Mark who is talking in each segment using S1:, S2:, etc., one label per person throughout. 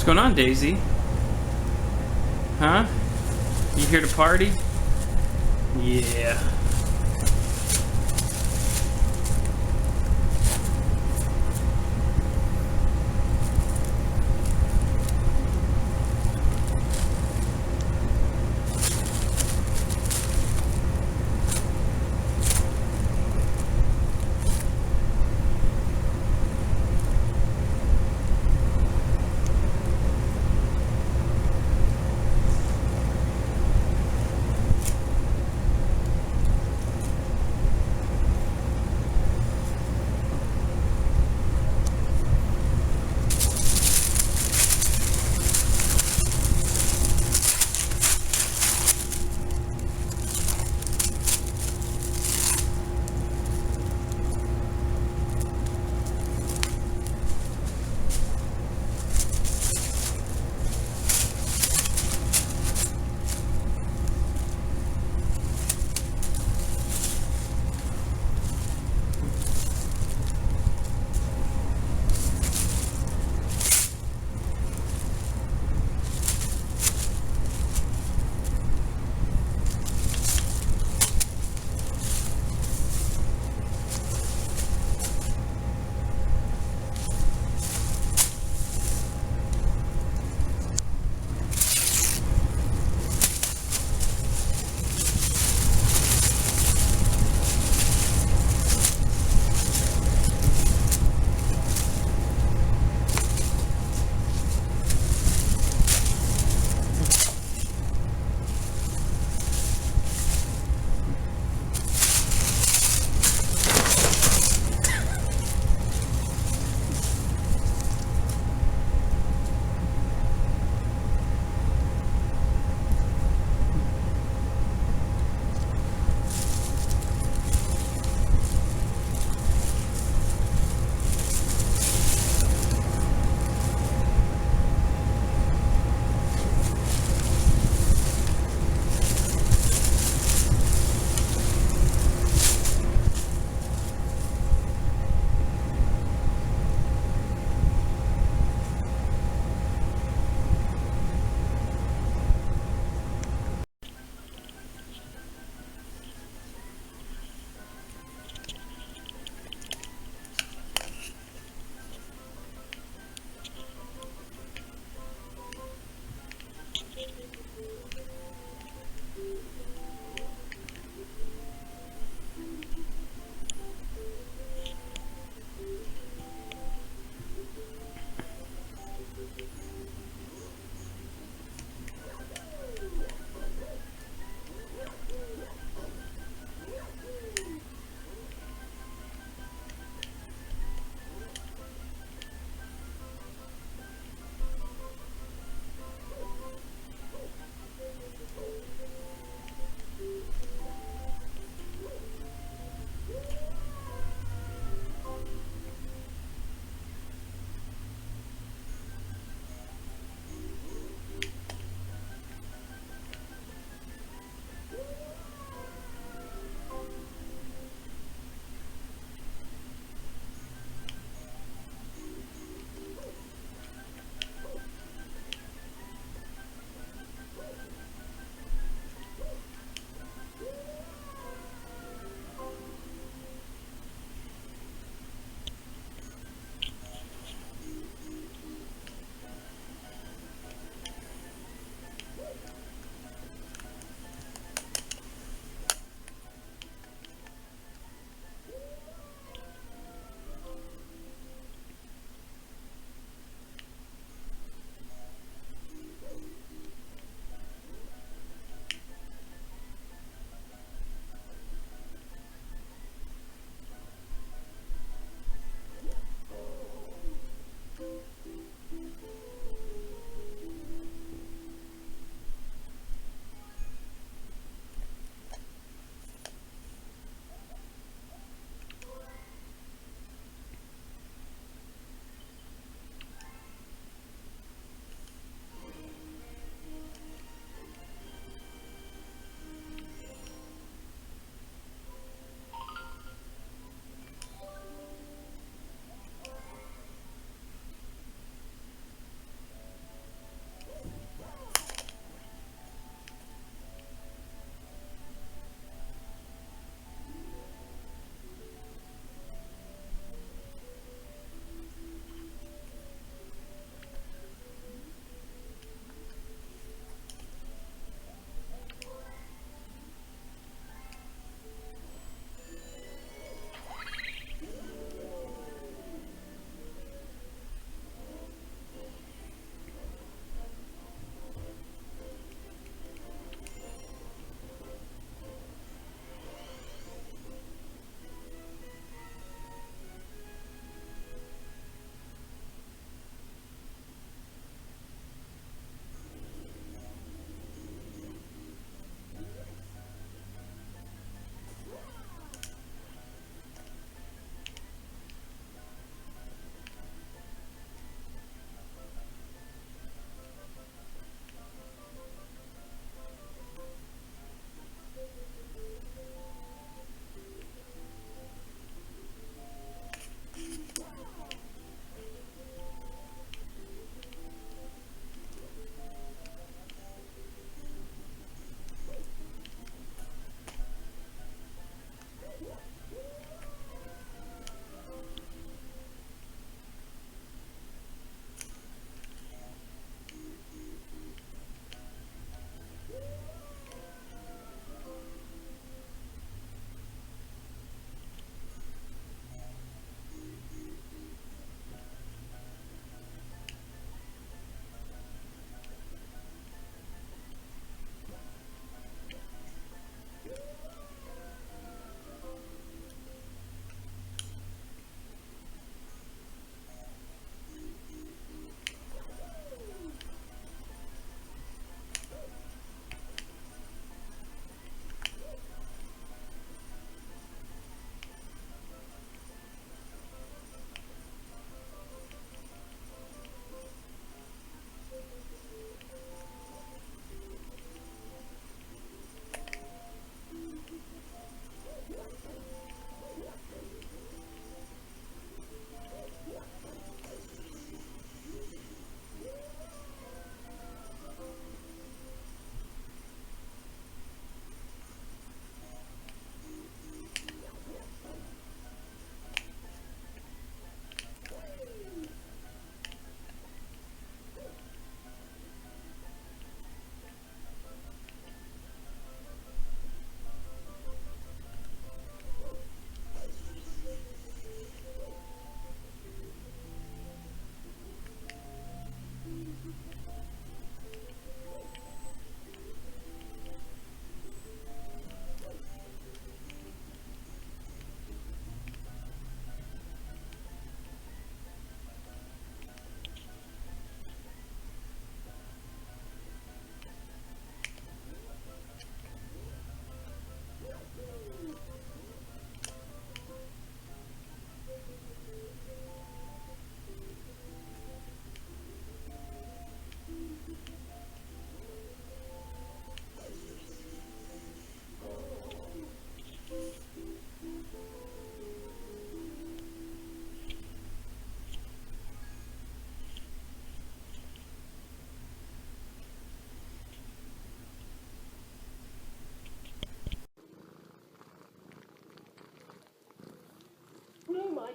S1: What's going on, Daisy? Huh? You here to party? Yeah.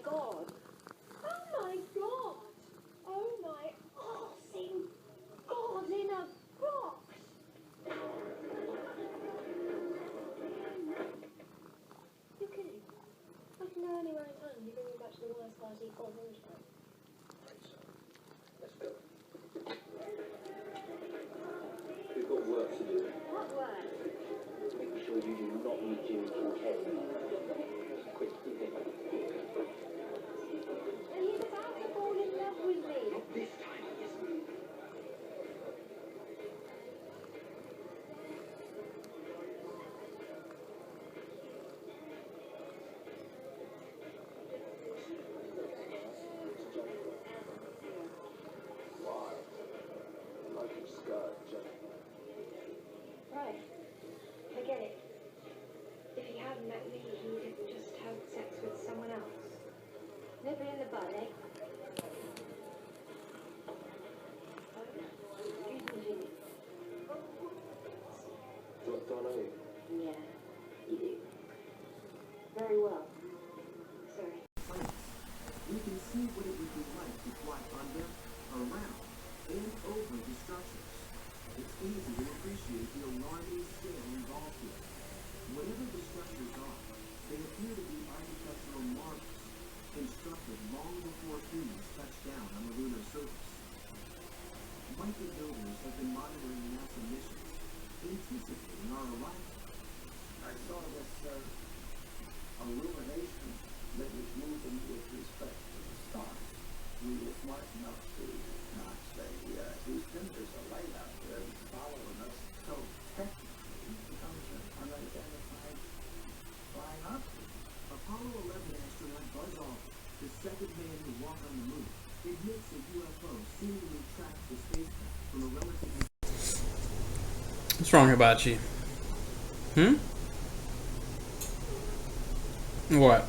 S2: god. Oh my god. Oh my arsing god in a box. You're kidding. I can go anywhere in time. You bring me back to the worst party of all time.
S3: Right, so let's go. We've got work to do.
S2: What work?
S3: Making sure you do not meet Jimmy Kincaid. Quick, you think.
S2: And he's about to fall in love with me.
S3: Not this time, isn't it? Why? Like your scar, Jenny.
S2: Right. Forget it. If he hadn't met me, he'd have just had sex with someone else. Nip it in the bud, eh? Excuse me, Jimmy.
S3: Don't I?
S2: Yeah, you do. Very well. Sorry.
S4: We can see what it would be like to fly under, around, and over the structures. It's easy to appreciate the alarming scale involved here. Whatever the structures are, they appear to be architectural marvels, constructed long before humans touched down on the lunar surface. Like the builders have been monitoring NASA missions, anticipating our arrival.
S5: I saw this illumination that was moving with respect to the stars. We were smart enough to not say, Houston, there's a light out there that's following us. So technically, it becomes an unidentified flying object.
S4: Apollo 11 astronaut Buzz Aldrin, the second man to walk on the moon, admits a UFO seemingly tracked the spacecraft from a relatively...
S1: What's wrong, Hibachi? What?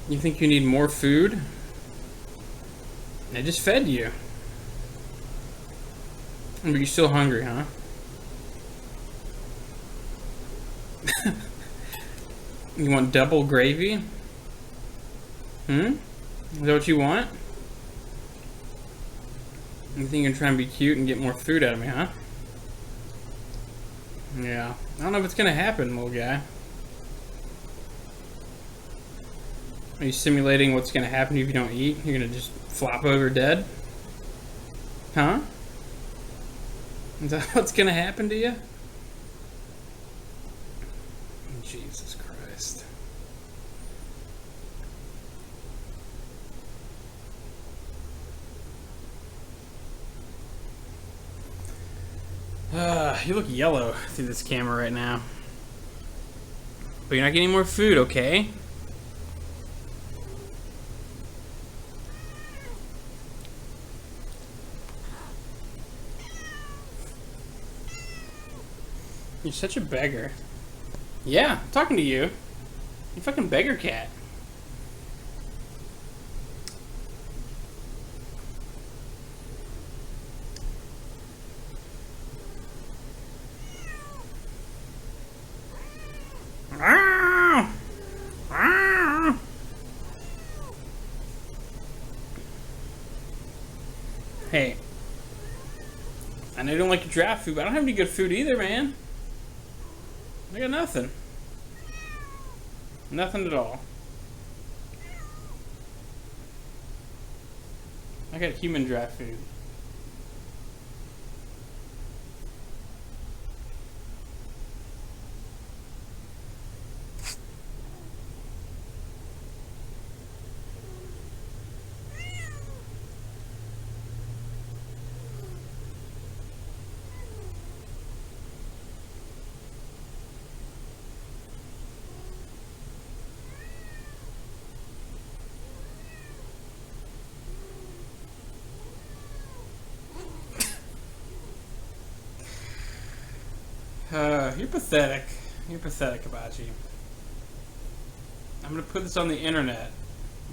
S1: You think you need more food? I just fed you. But you're still hungry, huh? You want double gravy? Is that what you want? You think you can try and be cute and get more food out of me, huh? Yeah. I don't know if it's gonna happen, little guy. Are you simulating what's gonna happen if you don't eat? You're gonna just flop over dead? Huh? Is that what's gonna happen to you? Jesus Christ. You look yellow through this camera right now. But you're not getting more food, okay? You're such a beggar. Yeah, I'm talking to you. You fucking beggar cat. Hey, I know you don't like your draft food, but I don't have any good food either, man. I got nothing. Nothing at all. I got human draft food. You're pathetic. You're pathetic, Hibachi. I'm gonna put this on the internet,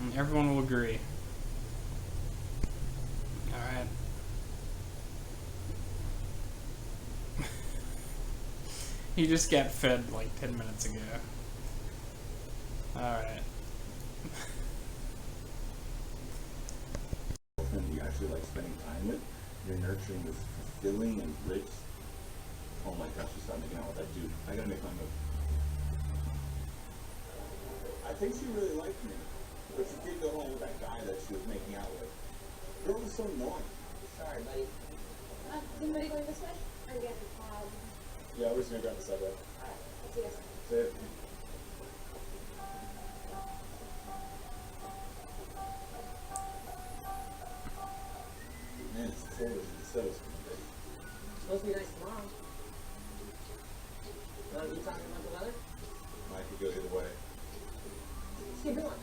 S1: and everyone will agree. Alright. He just got fed like 10 minutes ago. Alright.
S6: And you actually like spending time with, you're nurturing this fulfilling and rich. Oh my gosh, you start making out with that dude. I gotta make my move. I think she really liked me, but she did go home with that guy that she was making out with. Girl was so annoying.
S7: Sorry, buddy.
S2: Somebody going this way? I'm getting a cab.
S6: Yeah, we're just gonna grab the subway.
S2: Alright, I'll see you guys.
S6: That's it. Man, it's cold as it says.
S7: It's supposed to be nice tomorrow. Want to be talking about the weather?
S6: I could go either way.
S7: Let's keep going.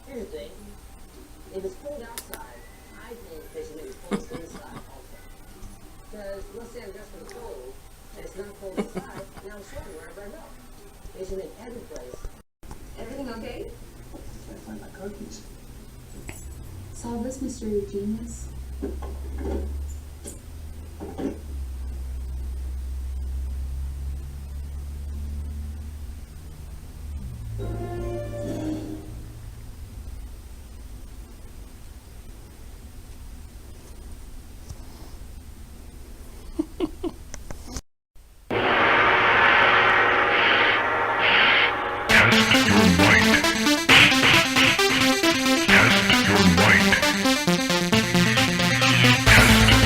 S7: Here's the thing. If it's cold outside, I think they should make it cold inside also. Because let's say I'm dressed for the cold, and it's not cold inside, now I'm sweating wherever I go. They should make every place.
S2: Everything okay?
S5: I find my car keys.
S8: Solve this mystery, genius.
S9: Test your might. Test your might. Test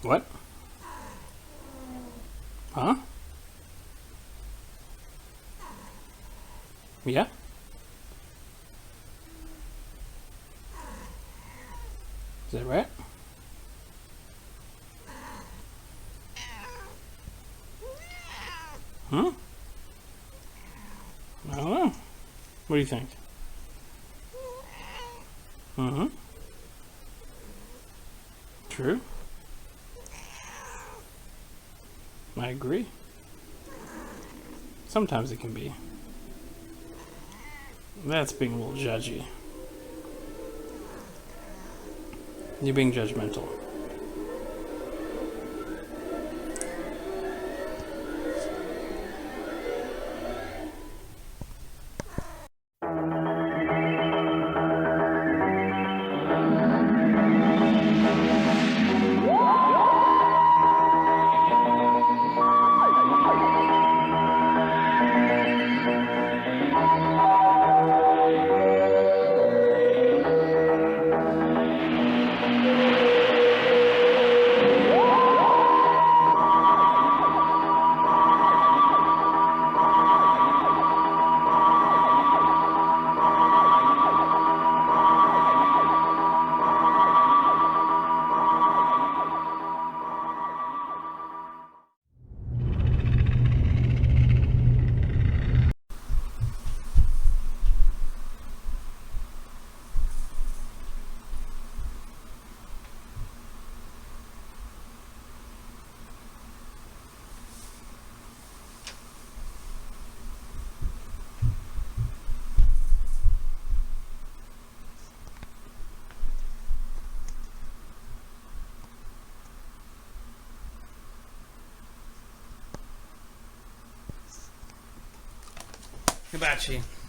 S1: What? Huh? Yeah? Is that right? Huh? I don't know. What do you think? Mm-hmm. True. I agree. Sometimes it can be. That's being a little judgy. You're being judgmental. Hibachi.